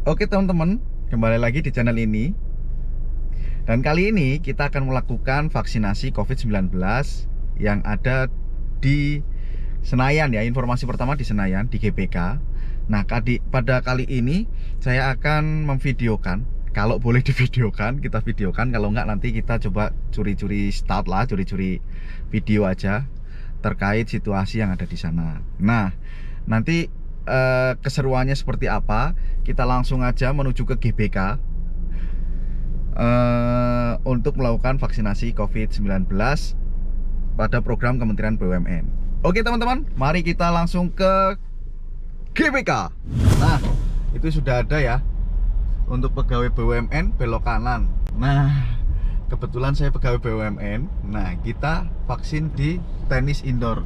Oke teman-teman, kembali lagi di channel ini. Dan kali ini kita akan melakukan vaksinasi COVID-19 yang ada di Senayan ya. Informasi pertama di Senayan, di GBK. Nah, pada kali ini saya akan memvideokan. Kalau boleh divideokan, kita videokan. Kalau enggak nanti kita coba curi-curi start lah, curi-curi video aja terkait situasi yang ada di sana. Nah, nanti keseruannya seperti apa, kita langsung aja menuju ke GBK untuk melakukan vaksinasi COVID-19 pada program Kementerian BUMN. Oke teman-teman, mari kita langsung ke GBK. Nah, itu sudah ada ya untuk pegawai BUMN belok kanan. Nah, kebetulan saya pegawai BUMN. Nah, kita vaksin di tenis indoor.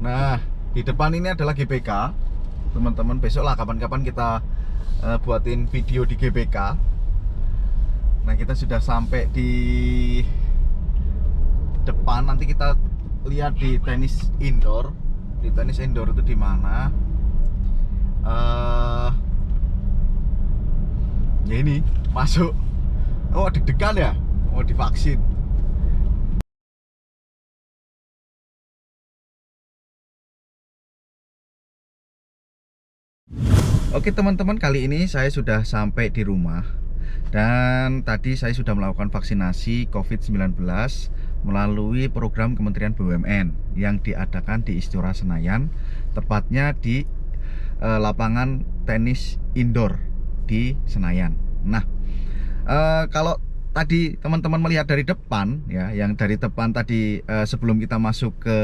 Nah, di depan ini adalah GBK. Teman-teman, besok lah kapan-kapan kita buatin video di GBK. Nah, kita sudah sampai di depan. Nanti kita lihat di tenis indoor. Di tenis indoor itu di mana? Ya ini masuk. Oh, deg-degan ya? Mau divaksin. Oke teman-teman, kali ini saya sudah sampai di rumah. Dan tadi saya sudah melakukan vaksinasi COVID-19 melalui program Kementerian BUMN yang diadakan di Istora Senayan, tepatnya di lapangan tenis indoor di Senayan. Nah, kalau tadi teman-teman melihat dari depan ya, yang dari depan tadi sebelum kita masuk ke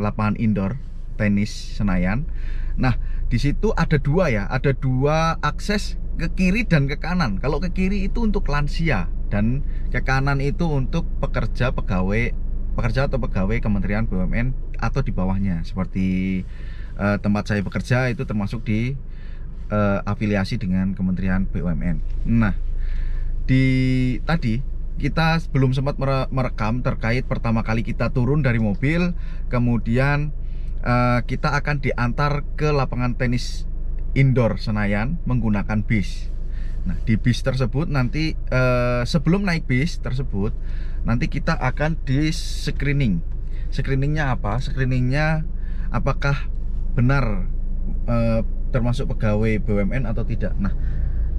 lapangan indoor tenis Senayan. Nah, di situ ada dua ya, ada dua akses ke kiri dan ke kanan. Kalau ke kiri itu untuk lansia dan ke kanan itu untuk pekerja atau pegawai Kementerian BUMN atau di bawahnya. Seperti tempat saya bekerja itu termasuk di afiliasi dengan Kementerian BUMN. Nah, tadi kita belum sempat merekam terkait pertama kali kita turun dari mobil, kemudian kita akan diantar ke lapangan tenis indoor Senayan menggunakan bis. Nah, di bis tersebut nanti sebelum naik bis tersebut nanti kita akan di screening. Screeningnya apa? Screeningnya apakah benar termasuk pegawai BUMN atau tidak. Nah,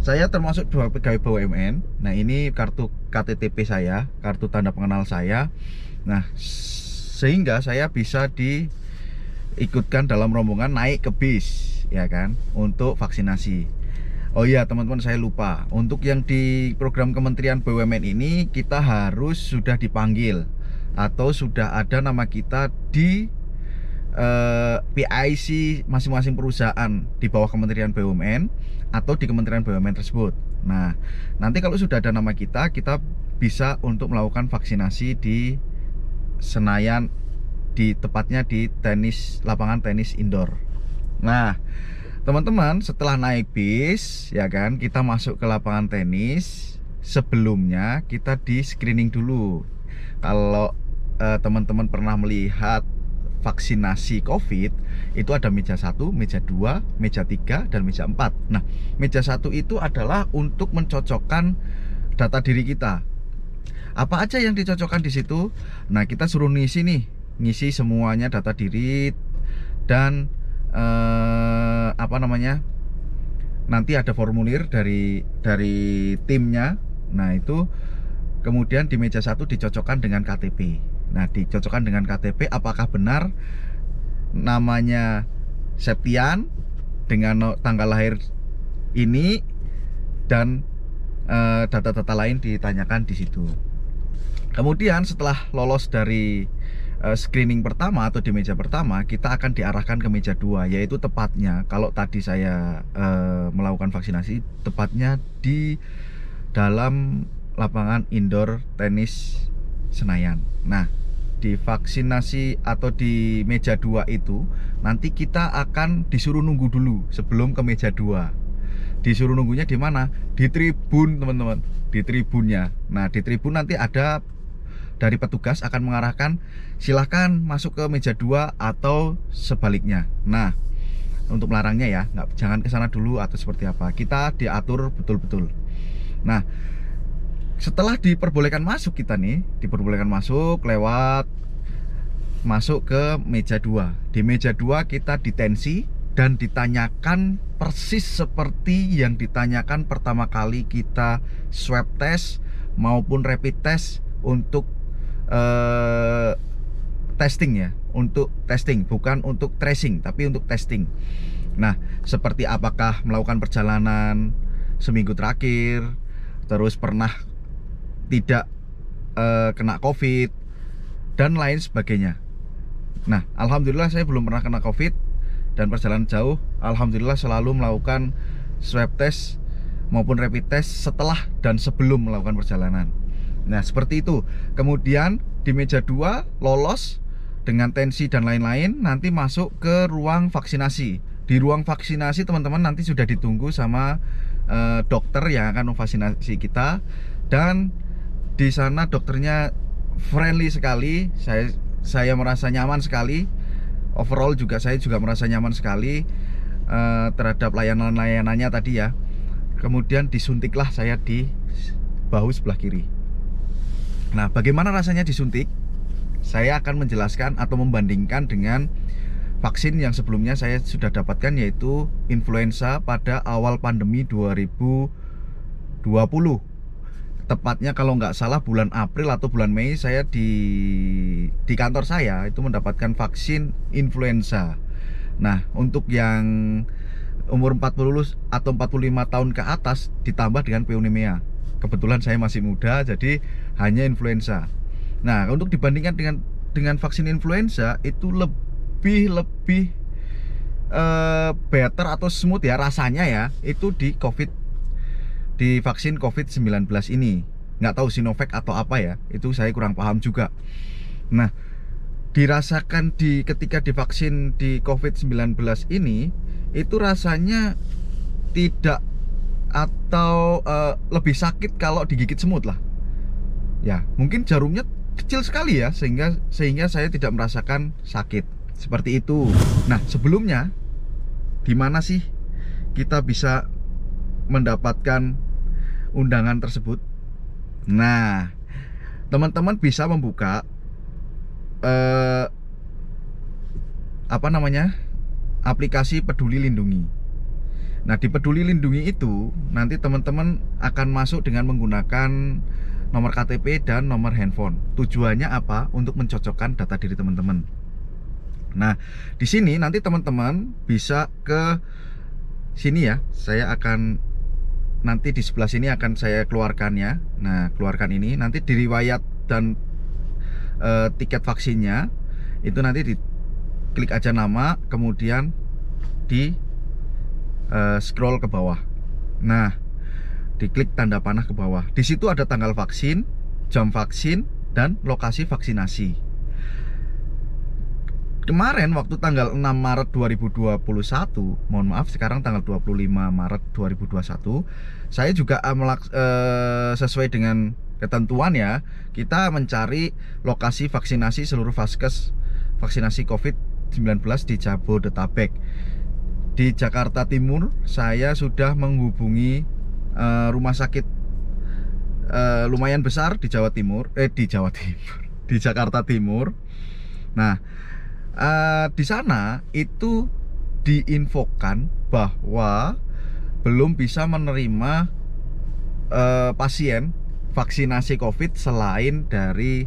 saya termasuk dua pegawai BUMN. Nah, ini kartu KTP saya, kartu tanda pengenal saya. Nah, sehingga saya bisa diikutkan dalam rombongan naik ke bis, ya kan, untuk vaksinasi. Oh iya teman-teman, saya lupa. Untuk yang di program Kementerian BUMN ini kita harus sudah dipanggil atau sudah ada nama kita di PIC masing-masing perusahaan di bawah Kementerian BUMN atau di Kementerian BUMN tersebut. Nah, nanti kalau sudah ada nama kita bisa untuk melakukan vaksinasi di Senayan, tepatnya di lapangan tenis indoor. Nah, teman-teman, setelah naik bis ya kan, kita masuk ke lapangan tenis. Sebelumnya kita di screening dulu. Kalau teman-teman pernah melihat vaksinasi COVID, itu ada meja 1, meja 2, meja 3, dan meja 4. Nah, meja 1 itu adalah untuk mencocokkan data diri kita. Apa aja yang dicocokkan di situ? Nah, kita suruh ngisi semuanya data diri dan nanti ada formulir dari timnya. Nah, itu kemudian di meja 1 dicocokkan dengan KTP. Nah, dicocokkan dengan KTP apakah benar namanya Septian dengan tanggal lahir ini dan data-data lain ditanyakan di situ. Kemudian setelah lolos dari screening pertama atau di meja pertama, kita akan diarahkan ke meja 2, yaitu tepatnya kalau tadi saya melakukan vaksinasi, tepatnya di dalam lapangan indoor tenis Senayan. Nah, di vaksinasi atau di meja 2 itu nanti kita akan disuruh nunggu dulu sebelum ke meja 2. Disuruh nunggunya di mana? Di tribun, teman-teman. Di tribunnya. Nah, di tribun nanti ada dari petugas akan mengarahkan silahkan masuk ke meja 2 atau sebaliknya. Nah, untuk melarangnya ya, nggak, jangan ke sana dulu atau seperti apa. Kita diatur betul-betul. Nah, setelah diperbolehkan masuk, kita nih diperbolehkan masuk lewat masuk ke meja 2. Di meja 2 kita ditensi dan ditanyakan persis seperti yang ditanyakan pertama kali kita swab test maupun rapid test untuk testing ya, untuk testing, bukan untuk tracing tapi untuk testing. Nah, seperti apakah melakukan perjalanan seminggu terakhir, terus pernah tidak kena COVID dan lain sebagainya. Nah, alhamdulillah saya belum pernah kena COVID dan perjalanan jauh. Alhamdulillah selalu melakukan swab test maupun rapid test setelah dan sebelum melakukan perjalanan. Nah, seperti itu. Kemudian di meja 2 lolos dengan tensi dan lain-lain, nanti masuk ke ruang vaksinasi. Di ruang vaksinasi teman-teman nanti sudah ditunggu sama dokter yang akan memvaksinasi kita, dan di sana dokternya friendly sekali. Saya merasa nyaman sekali. Overall juga saya juga merasa nyaman sekali terhadap layanan-layanannya tadi ya. Kemudian disuntiklah saya di bahu sebelah kiri. Nah, bagaimana rasanya disuntik? Saya akan menjelaskan atau membandingkan dengan vaksin yang sebelumnya saya sudah dapatkan, yaitu influenza pada awal pandemi 2020. Tepatnya kalau nggak salah bulan April atau bulan Mei, saya di kantor saya itu mendapatkan vaksin influenza. Nah, untuk yang umur 40 atau 45 tahun ke atas ditambah dengan pneumonia. Kebetulan saya masih muda, jadi hanya influenza. Nah, untuk dibandingkan dengan vaksin influenza itu lebih better atau smooth ya rasanya ya, itu di vaksin COVID-19 ini. Nggak tahu Sinovac atau apa ya, itu saya kurang paham juga. Nah, dirasakan ketika divaksin di COVID-19 ini, itu rasanya tidak atau lebih sakit kalau digigit semut lah. Ya, mungkin jarumnya kecil sekali ya, sehingga saya tidak merasakan sakit seperti itu. Nah, sebelumnya di mana sih kita bisa mendapatkan undangan tersebut? Nah, teman-teman bisa membuka aplikasi Peduli Lindungi. Nah, di Peduli Lindungi itu nanti teman-teman akan masuk dengan menggunakan nomor KTP dan nomor handphone. Tujuannya apa? Untuk mencocokkan data diri teman-teman. Nah, di sini nanti teman-teman bisa ke sini ya. Saya akan nanti di sebelah sini akan saya keluarkan ya. Nah, keluarkan ini nanti di riwayat dan tiket vaksinnya itu nanti diklik aja nama, kemudian di scroll ke bawah. Nah, diklik tanda panah ke bawah. Di situ ada tanggal vaksin, jam vaksin, dan lokasi vaksinasi. Kemarin waktu tanggal 6 Maret 2021, mohon maaf sekarang tanggal 25 Maret 2021, saya juga sesuai dengan ketentuan ya, kita mencari lokasi vaksinasi seluruh vaskes vaksinasi COVID-19 di Jabodetabek. Di Jakarta Timur saya sudah menghubungi rumah sakit lumayan besar di Jawa Timur, di Jakarta Timur. Nah, di sana itu diinfokan bahwa belum bisa menerima pasien vaksinasi COVID selain dari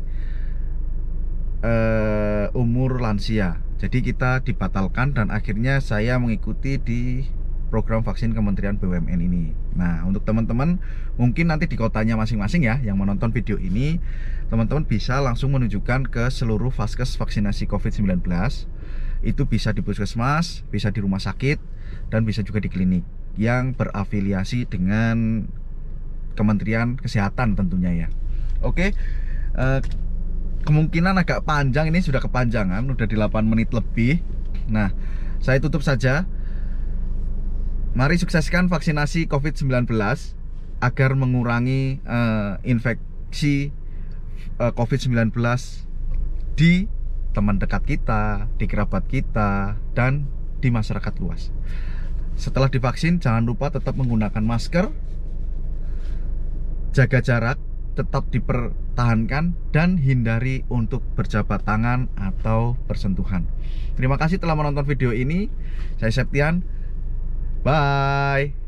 umur lansia. Jadi kita dibatalkan dan akhirnya saya mengikuti di program vaksin Kementerian BUMN ini. Nah, untuk teman-teman mungkin nanti di kotanya masing-masing ya yang menonton video ini, teman-teman bisa langsung menunjukkan ke seluruh vaskes vaksinasi COVID-19. Itu bisa di puskesmas, bisa di rumah sakit, dan bisa juga di klinik yang berafiliasi dengan Kementerian Kesehatan tentunya ya. Oke, kemungkinan agak panjang, ini sudah kepanjangan, udah di 8 menit lebih. Nah, saya tutup saja. Mari sukseskan vaksinasi COVID-19 agar mengurangi infeksi COVID-19 di teman dekat kita, di kerabat kita, dan di masyarakat luas. Setelah divaksin, jangan lupa tetap menggunakan masker, jaga jarak, tetap dipertahankan, dan hindari untuk berjabat tangan atau bersentuhan. Terima kasih telah menonton video ini. Saya Septian. Bye.